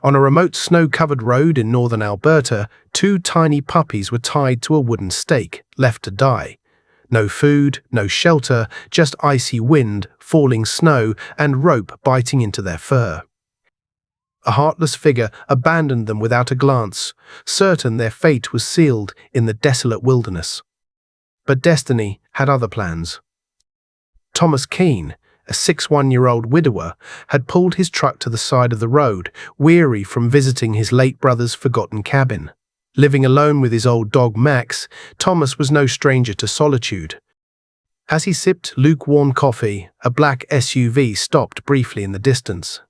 On a remote snow-covered road in northern Alberta, two tiny puppies were tied to a wooden stake, left to die. No food, no shelter, just icy wind, falling snow, and rope biting into their fur. A heartless figure abandoned them without a glance, certain their fate was sealed in the desolate wilderness. But destiny had other plans. Thomas Keane, a 61-year-old widower, had pulled his truck to the side of the road, weary from visiting his late brother's forgotten cabin. Living alone with his old dog Max, Thomas was no stranger to solitude. As he sipped lukewarm coffee, a black SUV stopped briefly in the distance.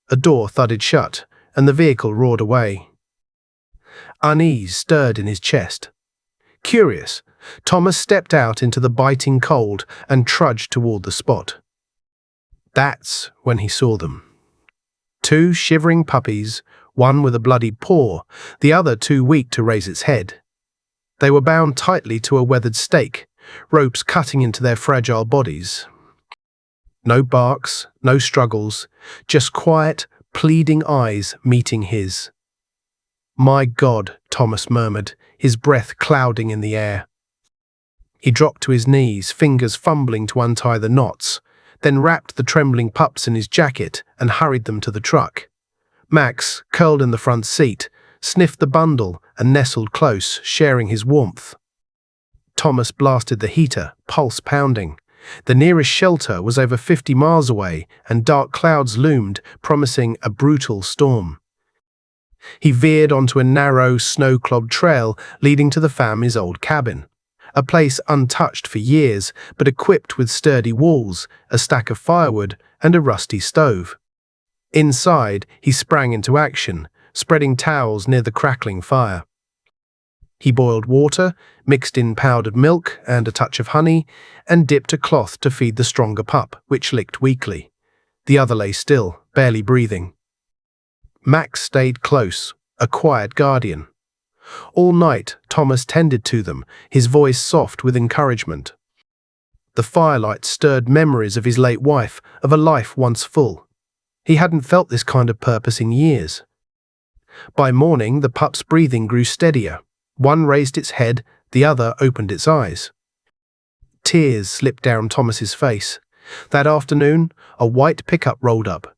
A door thudded shut, and the vehicle roared away. Unease stirred in his chest. Curious, Thomas stepped out into the biting cold and trudged toward the spot. That's when he saw them. Two shivering puppies, one with a bloody paw, the other too weak to raise its head. They were bound tightly to a weathered stake, ropes cutting into their fragile bodies. No barks, no struggles, just quiet, pleading eyes meeting his. "My God," Thomas murmured, his breath clouding in the air. He dropped to his knees, fingers fumbling to untie the knots, then wrapped the trembling pups in his jacket and hurried them to the truck. Max, curled in the front seat, sniffed the bundle and nestled close, sharing his warmth. Thomas blasted the heater, pulse pounding. The nearest shelter was over 50 miles away, and dark clouds loomed, promising a brutal storm. He veered onto a narrow, snow-clogged trail leading to the family's old cabin. A place untouched for years, but equipped with sturdy walls, a stack of firewood, and a rusty stove. Inside, he sprang into action, spreading towels near the crackling fire. He boiled water, mixed in powdered milk and a touch of honey, and dipped a cloth to feed the stronger pup, which licked weakly. The other lay still, barely breathing. Max stayed close, a quiet guardian. All night, Thomas tended to them, his voice soft with encouragement. The firelight stirred memories of his late wife, of a life once full. He hadn't felt this kind of purpose in years. By morning, the pup's breathing grew steadier. One raised its head, the other opened its eyes. Tears slipped down Thomas's face. That afternoon, a white pickup rolled up.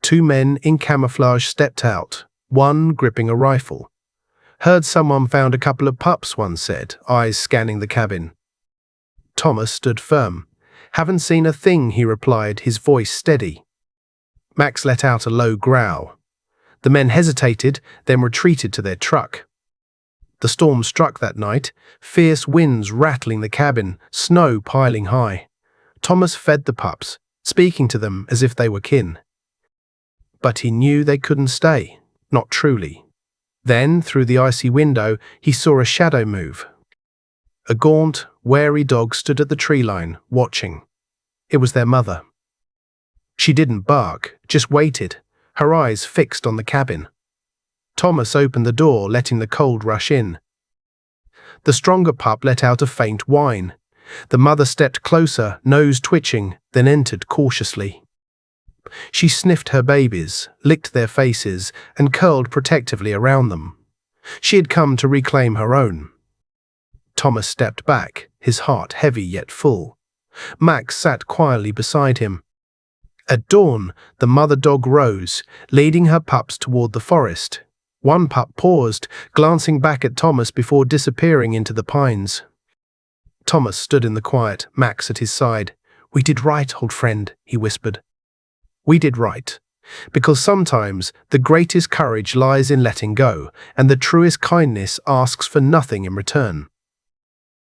Two men in camouflage stepped out, one gripping a rifle. "Heard someone found a couple of pups," one said, eyes scanning the cabin. Thomas stood firm. "Haven't seen a thing," he replied, his voice steady. Max let out a low growl. The men hesitated, then retreated to their truck. The storm struck that night, fierce winds rattling the cabin, snow piling high. Thomas fed the pups, speaking to them as if they were kin. But he knew they couldn't stay, not truly. Then, through the icy window, he saw a shadow move. A gaunt, wary dog stood at the tree line, watching. It was their mother. She didn't bark, just waited, her eyes fixed on the cabin. Thomas opened the door, letting the cold rush in. The stronger pup let out a faint whine. The mother stepped closer, nose twitching, then entered cautiously. She sniffed her babies, licked their faces, and curled protectively around them. She had come to reclaim her own. Thomas stepped back, his heart heavy yet full. Max sat quietly beside him. At dawn, the mother dog rose, leading her pups toward the forest. One pup paused, glancing back at Thomas before disappearing into the pines. Thomas stood in the quiet, Max at his side. "We did right, old friend," he whispered. "We did right. Because sometimes the greatest courage lies in letting go, and the truest kindness asks for nothing in return."